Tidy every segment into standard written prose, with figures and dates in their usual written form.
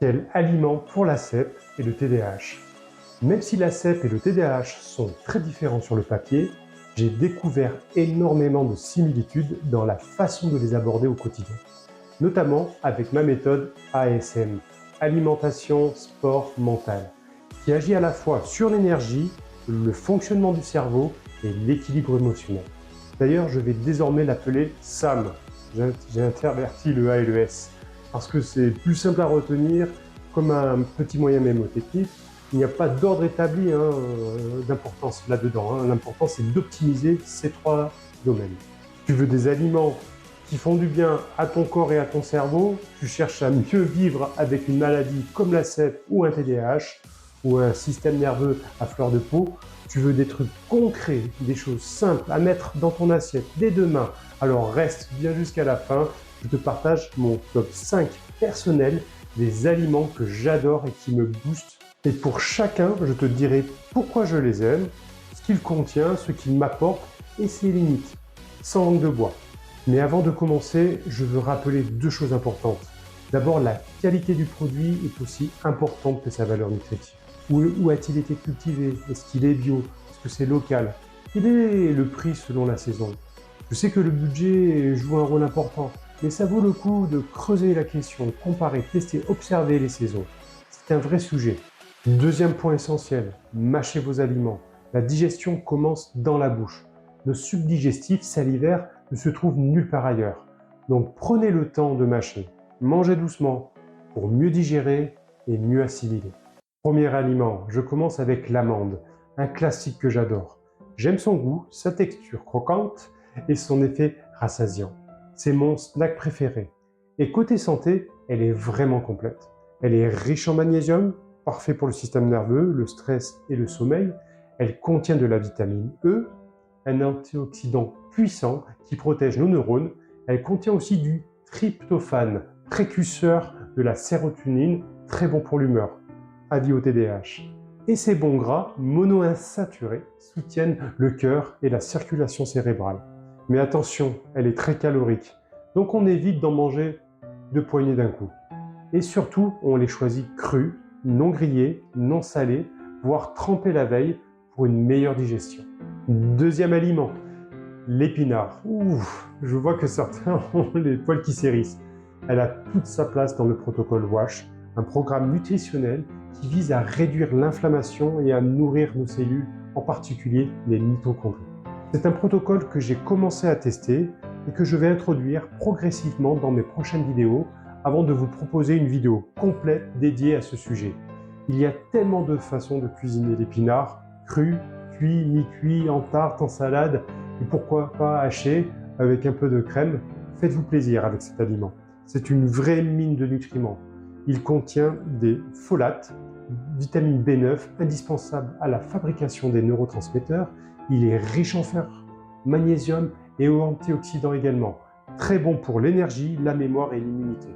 Quel aliment pour la cèpe et le TDAH? Même si la cèpe et le TDAH sont très différents sur le papier, j'ai découvert énormément de similitudes dans la façon de les aborder au quotidien, notamment avec ma méthode ASM, Alimentation Sport Mental, qui agit à la fois sur l'énergie, le fonctionnement du cerveau et l'équilibre émotionnel. D'ailleurs, je vais désormais l'appeler SAM. J'ai interverti le A et le S, parce que c'est plus simple à retenir comme un petit moyen mémotechnique. Il n'y a pas d'ordre établi d'importance là-dedans. L'important, c'est d'optimiser ces trois domaines. Tu veux des aliments qui font du bien à ton corps et à ton cerveau, tu cherches à mieux vivre avec une maladie comme la cèpe ou un TDAH, ou un système nerveux à fleur de peau, tu veux des trucs concrets, des choses simples à mettre dans ton assiette dès demain, alors reste bien jusqu'à la fin, je te partage mon top 5 personnel des aliments que j'adore et qui me boostent. Et pour chacun, je te dirai pourquoi je les aime, ce qu'ils contiennent, ce qu'ils m'apportent et ses limites, sans langue de bois. Mais avant de commencer, je veux rappeler deux choses importantes. D'abord, la qualité du produit est aussi importante que sa valeur nutritive. Où a-t-il été cultivé? Est-ce qu'il est bio? Est-ce que c'est local? Quel est le prix selon la saison? Je sais que le budget joue un rôle important, mais ça vaut le coup de creuser la question, comparer, tester, observer les saisons. C'est un vrai sujet. Deuxième point essentiel, mâchez vos aliments. La digestion commence dans la bouche. Nos subdigestifs salivaires ne se trouvent nulle part ailleurs. Donc prenez le temps de mâcher. Mangez doucement pour mieux digérer et mieux assimiler. Premier aliment, je commence avec l'amande, un classique que j'adore. J'aime son goût, sa texture croquante et son effet rassasiant. C'est mon snack préféré. Et côté santé, elle est vraiment complète. Elle est riche en magnésium, parfait pour le système nerveux, le stress et le sommeil. Elle contient de la vitamine E, un antioxydant puissant qui protège nos neurones. Elle contient aussi du tryptophane, précurseur de la sérotonine, très bon pour l'humeur. Avis au TDAH. Et ces bons gras monoinsaturés soutiennent le cœur et la circulation cérébrale. Mais attention, elle est très calorique, donc on évite d'en manger 2 poignées d'un coup. Et surtout, on les choisit crus, non grillés, non salés, voire trempés la veille pour une meilleure digestion. Deuxième aliment, l'épinard. Ouf, je vois que certains ont les poils qui s'hérissent. Elle a toute sa place dans le protocole WASH, un programme nutritionnel qui vise à réduire l'inflammation et à nourrir nos cellules, en particulier les mitochondries. C'est un protocole que j'ai commencé à tester et que je vais introduire progressivement dans mes prochaines vidéos avant de vous proposer une vidéo complète dédiée à ce sujet. Il y a tellement de façons de cuisiner l'épinard, cru, cuit, mi-cuit, en tarte, en salade, et pourquoi pas haché avec un peu de crème. Faites-vous plaisir avec cet aliment. C'est une vraie mine de nutriments. Il contient des folates, vitamine B9, indispensable à la fabrication des neurotransmetteurs. Il est riche en fer, magnésium et antioxydants également. Très bon pour l'énergie, la mémoire et l'immunité.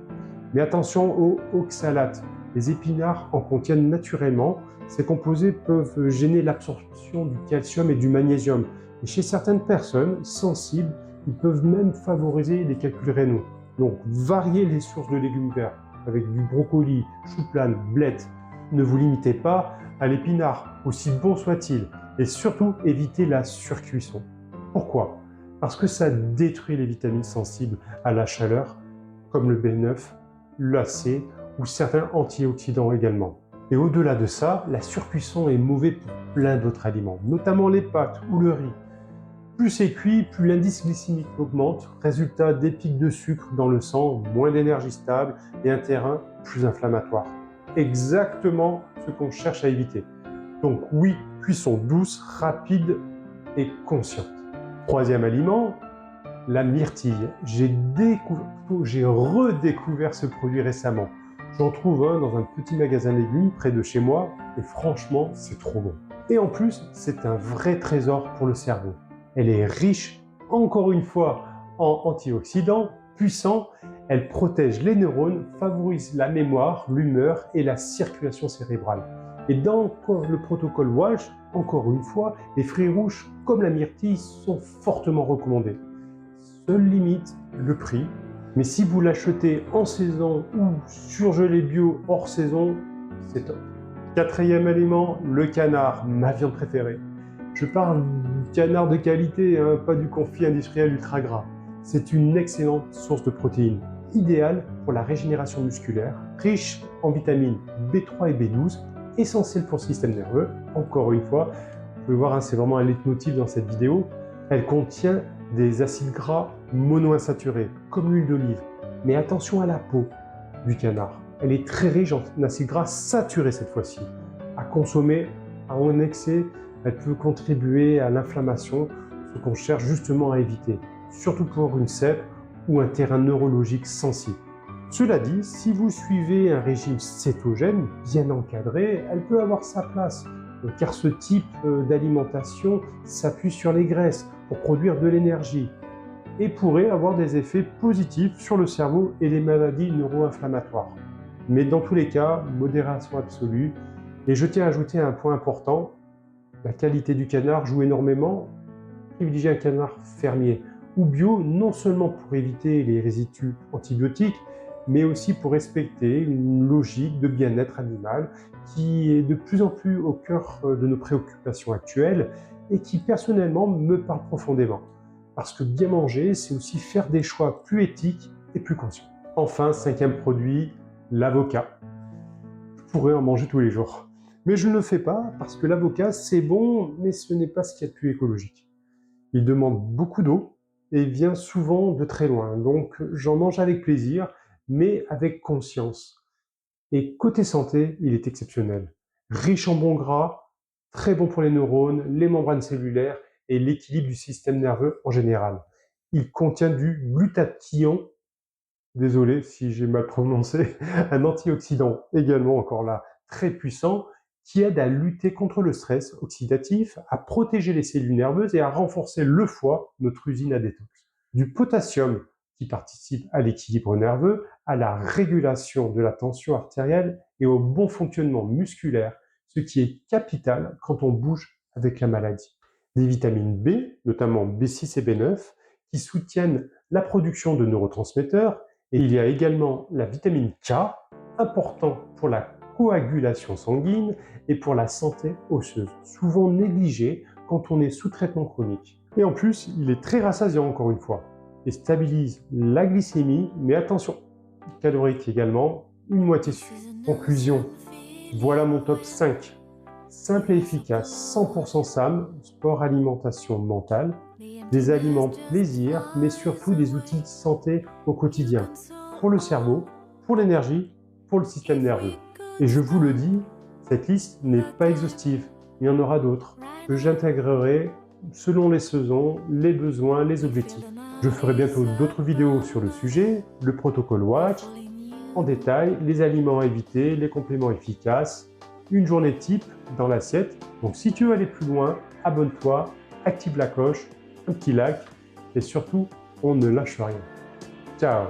Mais attention aux oxalates. Les épinards en contiennent naturellement. Ces composés peuvent gêner l'absorption du calcium et du magnésium. Et chez certaines personnes sensibles, ils peuvent même favoriser les calculs rénaux. Donc, variez les sources de légumes verts avec du brocoli, chou-plane, blettes. Ne vous limitez pas à l'épinard, aussi bon soit-il. Et surtout, évitez la surcuisson. Pourquoi? Parce que ça détruit les vitamines sensibles à la chaleur, comme le B9, l'AC ou certains antioxydants également. Et au-delà de ça, la surcuisson est mauvaise pour plein d'autres aliments, notamment les pâtes ou le riz. Plus c'est cuit, plus l'indice glycémique augmente, résultat des pics de sucre dans le sang, moins d'énergie stable et un terrain plus inflammatoire. Exactement ce qu'on cherche à éviter. Donc oui, cuisson douce, rapide et consciente. Troisième aliment, la myrtille. J'ai redécouvert ce produit récemment. J'en trouve un dans un petit magasin de légumes près de chez moi et franchement, c'est trop bon. Et en plus, c'est un vrai trésor pour le cerveau. Elle est riche, encore une fois, en antioxydants puissants. Elle protège les neurones, favorise la mémoire, l'humeur et la circulation cérébrale. Et dans le protocole WASH, encore une fois, les fruits rouges comme la myrtille sont fortement recommandés. Seule limite, le prix. Mais si vous l'achetez en saison ou surgelé bio hors saison, c'est top. Quatrième aliment, le canard, ma viande préférée. Je parle du canard de qualité, hein, pas du confit industriel ultra gras. C'est une excellente source de protéines, idéale pour la régénération musculaire, riche en vitamines B3 et B12, essentielles pour le système nerveux. Encore une fois, vous pouvez voir, hein, c'est vraiment un leitmotiv dans cette vidéo. Elle contient des acides gras monoinsaturés, comme l'huile d'olive. Mais attention à la peau du canard. Elle est très riche en acides gras saturés cette fois-ci. À consommer en excès, elle peut contribuer à l'inflammation, ce qu'on cherche justement à éviter, surtout pour une cèpe ou un terrain neurologique sensible. Cela dit, si vous suivez un régime cétogène bien encadré, elle peut avoir sa place, car ce type d'alimentation s'appuie sur les graisses pour produire de l'énergie et pourrait avoir des effets positifs sur le cerveau et les maladies neuro-inflammatoires. Mais dans tous les cas, modération absolue. Et je tiens à ajouter un point important, la qualité du canard joue énormément. Privilégiez un canard fermier ou bio, non seulement pour éviter les résidus antibiotiques, mais aussi pour respecter une logique de bien-être animal qui est de plus en plus au cœur de nos préoccupations actuelles et qui personnellement me parle profondément. Parce que bien manger, c'est aussi faire des choix plus éthiques et plus conscients. Enfin, cinquième produit, l'avocat. Je pourrais en manger tous les jours. Mais je ne le fais pas parce que l'avocat, c'est bon, mais ce n'est pas ce qu'il y a de plus écologique. Il demande beaucoup d'eau et vient souvent de très loin. Donc j'en mange avec plaisir, mais avec conscience. Et côté santé, il est exceptionnel. Riche en bons gras, très bon pour les neurones, les membranes cellulaires et l'équilibre du système nerveux en général. Il contient du glutathion, désolé si j'ai mal prononcé, un antioxydant également encore là très puissant qui aide à lutter contre le stress oxydatif, à protéger les cellules nerveuses et à renforcer le foie, notre usine à détox. Du potassium qui participe à l'équilibre nerveux, à la régulation de la tension artérielle et au bon fonctionnement musculaire, ce qui est capital quand on bouge avec la maladie. Des vitamines B, notamment B6 et B9, qui soutiennent la production de neurotransmetteurs, et il y a également la vitamine K, important pour la coagulation sanguine et pour la santé osseuse, souvent négligée quand on est sous traitement chronique. Et en plus, il est très rassasiant encore une fois, et stabilise la glycémie, mais attention, calorique également, une moitié suffit. Conclusion, voilà mon top 5. Simple et efficace, 100% SAM, sport, alimentation, mentale, des aliments plaisir, mais surtout des outils de santé au quotidien, pour le cerveau, pour l'énergie, pour le système nerveux. Et je vous le dis, cette liste n'est pas exhaustive, il y en aura d'autres, que j'intégrerai selon les saisons, les besoins, les objectifs. Je ferai bientôt d'autres vidéos sur le sujet, le protocole Watch, en détail, les aliments à éviter, les compléments efficaces, une journée type dans l'assiette. Donc si tu veux aller plus loin, abonne-toi, active la cloche, un petit like et surtout, on ne lâche rien. Ciao!